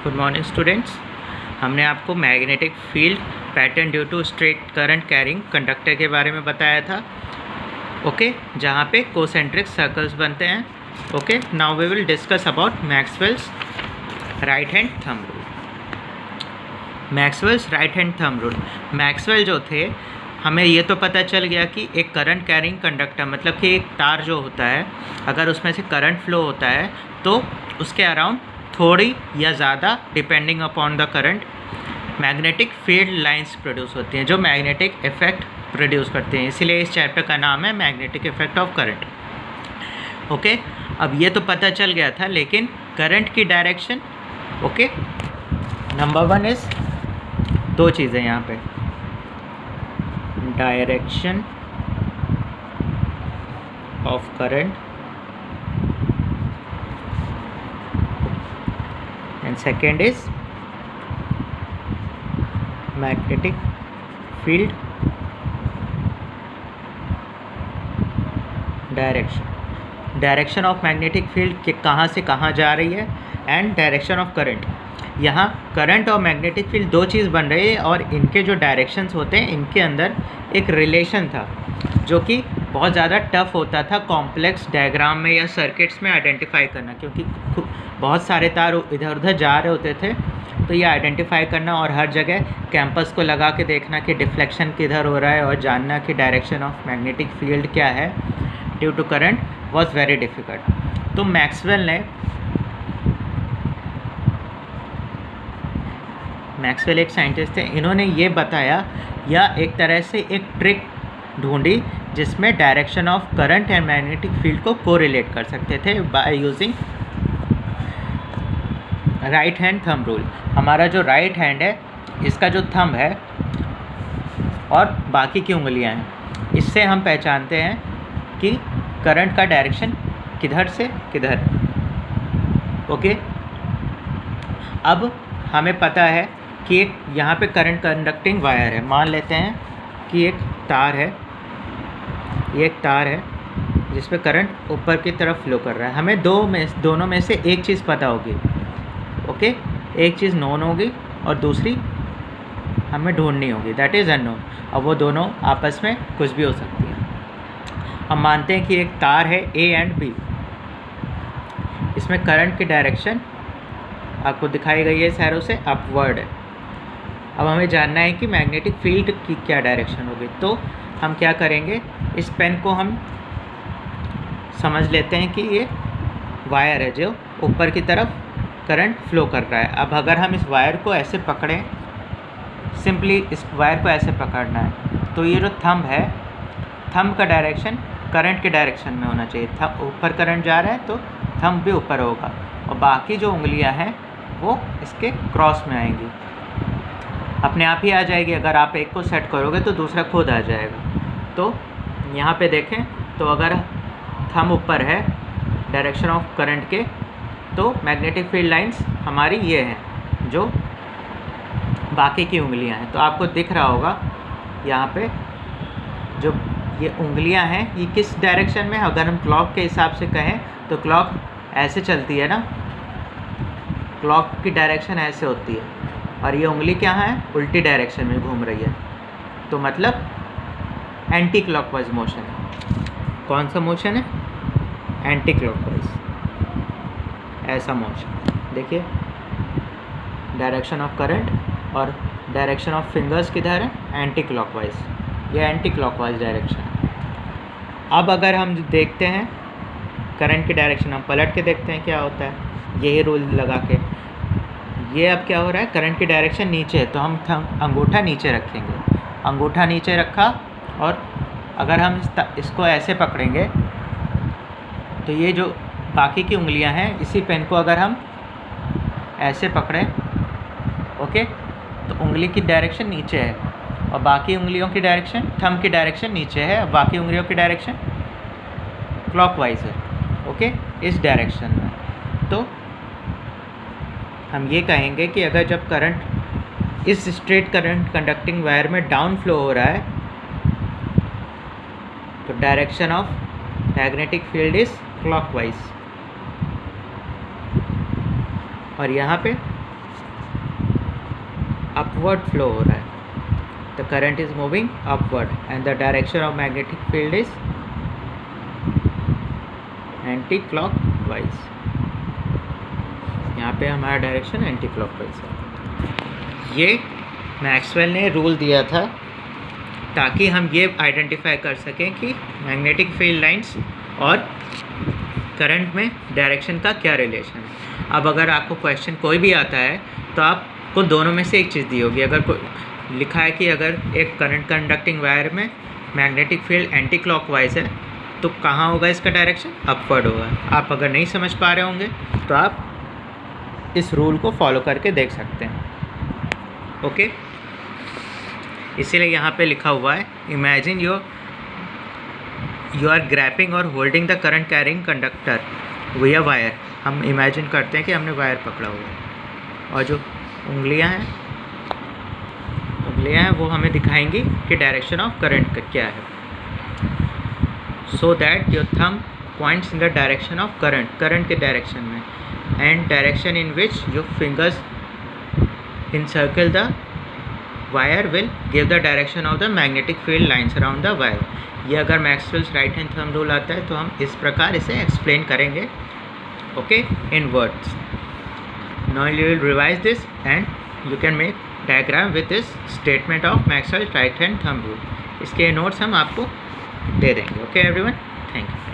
Good morning students. हमने आपको magnetic field pattern due to straight current carrying conductor के बारे में बताया था। ओके, जहाँ पे कोसेंट्रिक सर्कल्स बनते हैं। Okay, now we will discuss about Maxwell's right hand thumb rule. Maxwell's right hand thumb rule. Maxwell जो थे, हमें ये तो पता चल गया कि एक करंट कैरिंग कंडक्टर मतलब कि एक तार जो होता है, अगर उसमें से करंट फ्लो होता है तो उसके अराउंड थोड़ी या ज़्यादा depending upon the current magnetic field lines produce होती हैं जो मैग्नेटिक इफेक्ट प्रोड्यूस करते हैं। इसीलिए इस चैप्टर का नाम है magnetic effect of current. Okay, अब ये तो पता चल गया था, लेकिन करंट की direction. Okay, number one is दो चीज़ें यहाँ पे, direction of current and second is magnetic field direction of magnetic field कि कहाँ से कहाँ जा रही है, एंड डायरेक्शन ऑफ करंट। यहाँ करंट और मैग्नेटिक फील्ड दो चीज़ बन रही है और इनके जो डायरेक्शंस होते हैं इनके अंदर एक रिलेशन था जो कि बहुत ज़्यादा टफ होता था कॉम्प्लेक्स डायग्राम में या सर्किट्स में आइडेंटिफाई करना, क्योंकि बहुत सारे तार इधर उधर जा रहे होते थे। तो ये आइडेंटिफाई करना और हर जगह कैंपस को लगा के देखना कि डिफ्लेक्शन किधर हो रहा है और जानना कि डायरेक्शन ऑफ मैग्नेटिक फील्ड क्या है due to current was very difficult. तो मैक्सवेल एक साइंटिस्ट थे, इन्होंने ये बताया या एक तरह से एक ट्रिक ढूंढी जिसमें direction of current and magnetic field को कोरिलेट कर सकते थे by using right hand thumb rule. हमारा जो राइट हैंड है, इसका जो थंब है और बाकी की उंगलियां हैं, इससे हम पहचानते हैं कि करंट का डायरेक्शन किधर से किधर। ओके, अब हमें पता है कि एक यहाँ पे करंट कंडक्टिंग वायर है। मान लेते हैं कि एक तार है, ये एक तार है जिस पे करंट ऊपर की तरफ फ्लो कर रहा है। हमें दोनों में से एक चीज़ पता होगी। ओके, एक चीज़ नोन होगी और दूसरी हमें ढूंढनी होगी, दैट इज़ अननोन। अब वो दोनों आपस में कुछ भी हो सकती है। हम मानते हैं कि एक तार है ए एंड बी, इसमें करंट की डायरेक्शन आपको दिखाई गई है इस एरो से, अपवर्ड है। अब हमें जानना है कि मैग्नेटिक फील्ड की क्या डायरेक्शन होगी। तो हम क्या करेंगे, इस पेन को हम समझ लेते हैं कि ये वायर है जो ऊपर की तरफ करंट फ्लो कर रहा है। अब अगर हम इस वायर को ऐसे पकड़ें, सिंपली इस वायर को ऐसे पकड़ना है, तो ये जो थंब है, थंब का डायरेक्शन करंट के डायरेक्शन में होना चाहिए। ऊपर करंट जा रहा है तो थंब भी ऊपर होगा और बाकी जो उंगलियां हैं वो इसके क्रॉस में आएंगी, अपने आप ही आ जाएगी। अगर आप एक को सेट करोगे तो दूसरा खुद आ जाएगा। तो यहाँ पे देखें, तो अगर थंब ऊपर है डायरेक्शन ऑफ करंट के, तो मैग्नेटिक फील्ड लाइंस हमारी ये हैं जो बाकी की उंगलियां हैं। तो आपको दिख रहा होगा यहाँ पे जो ये उंगलियां हैं ये किस डायरेक्शन में। अगर हम क्लॉक के हिसाब से कहें तो क्लॉक ऐसे चलती है ना, क्लॉक की डायरेक्शन ऐसे होती है और ये उंगली क्या है, उल्टी डायरेक्शन में घूम रही है। तो मतलब एंटी क्लॉकवाइज मोशन है। कौन सा मोशन है? एंटी क्लॉकवाइज, ऐसा मोशन। देखिए, डायरेक्शन ऑफ करंट और डायरेक्शन ऑफ फिंगर्स किधर है, एंटी क्लॉकवाइज। ये एंटी क्लॉकवाइज डायरेक्शन है। अब अगर हम देखते हैं करंट की डायरेक्शन, हम पलट के देखते हैं क्या होता है, यही रूल लगा के। ये अब क्या हो रहा है, करंट की डायरेक्शन नीचे है तो हम अंगूठा नीचे रखेंगे। अंगूठा नीचे रखा और अगर हम इसको ऐसे पकड़ेंगे तो ये जो बाकी की उंगलियां हैं, इसी पेन को अगर हम ऐसे पकड़ें, ओके, तो उंगली की डायरेक्शन नीचे है और बाकी उंगलियों की डायरेक्शन, थंब की डायरेक्शन नीचे है और बाकी उंगलियों की डायरेक्शन क्लॉकवाइज है। ओके, इस डायरेक्शन में। तो हम ये कहेंगे कि अगर जब करंट इस स्ट्रेट करंट कंडक्टिंग वायर में डाउन फ्लो हो रहा है तो direction of magnetic field is clockwise. और यहाँ पे अपवर्ड फ्लो हो रहा है, the current is moving upward and the direction of magnetic field is anti clockwise. यहाँ पे हमारा डायरेक्शन एंटी क्लॉकवाइज है। ये मैक्सवेल ने रूल दिया था ताकि हम ये आइडेंटिफाई कर सकें कि मैग्नेटिक फील्ड लाइंस और करंट में डायरेक्शन का क्या रिलेशन है। अब अगर आपको क्वेश्चन कोई भी आता है तो आपको दोनों में से एक चीज़ दी होगी। अगर कोई लिखा है कि अगर एक करंट कंडक्टिंग वायर में मैग्नेटिक फील्ड एंटी क्लॉकवाइज है तो कहाँ होगा इसका डायरेक्शन? अपवर्ड होगा। आप अगर नहीं समझ पा रहे होंगे तो आप इस रूल को फॉलो करके देख सकते हैं। ओके, इसीलिए यहाँ पे लिखा हुआ है इमेजिन यू आर ग्रैपिंग और holding the current carrying conductor विया वायर। हम इमेजिन करते हैं कि हमने वायर पकड़ा हुआ है और जो उंगलियां हैं वो हमें दिखाएंगी कि डायरेक्शन ऑफ करंट का क्या है। So that your thumb points in the direction of current के डायरेक्शन में, and direction in which your fingers encircle the wire will give the direction of the magnetic field lines around the wire। ये अगर Maxwell's right hand thumb rule आता है तो हम इस प्रकार इसे एक्सप्लेन करेंगे, okay, in words. Now you will revise this and you can make diagram with this statement of Maxwell right hand thumb rule. इसके नोट्स हम आपको दे देंगे। Okay everyone, thank you.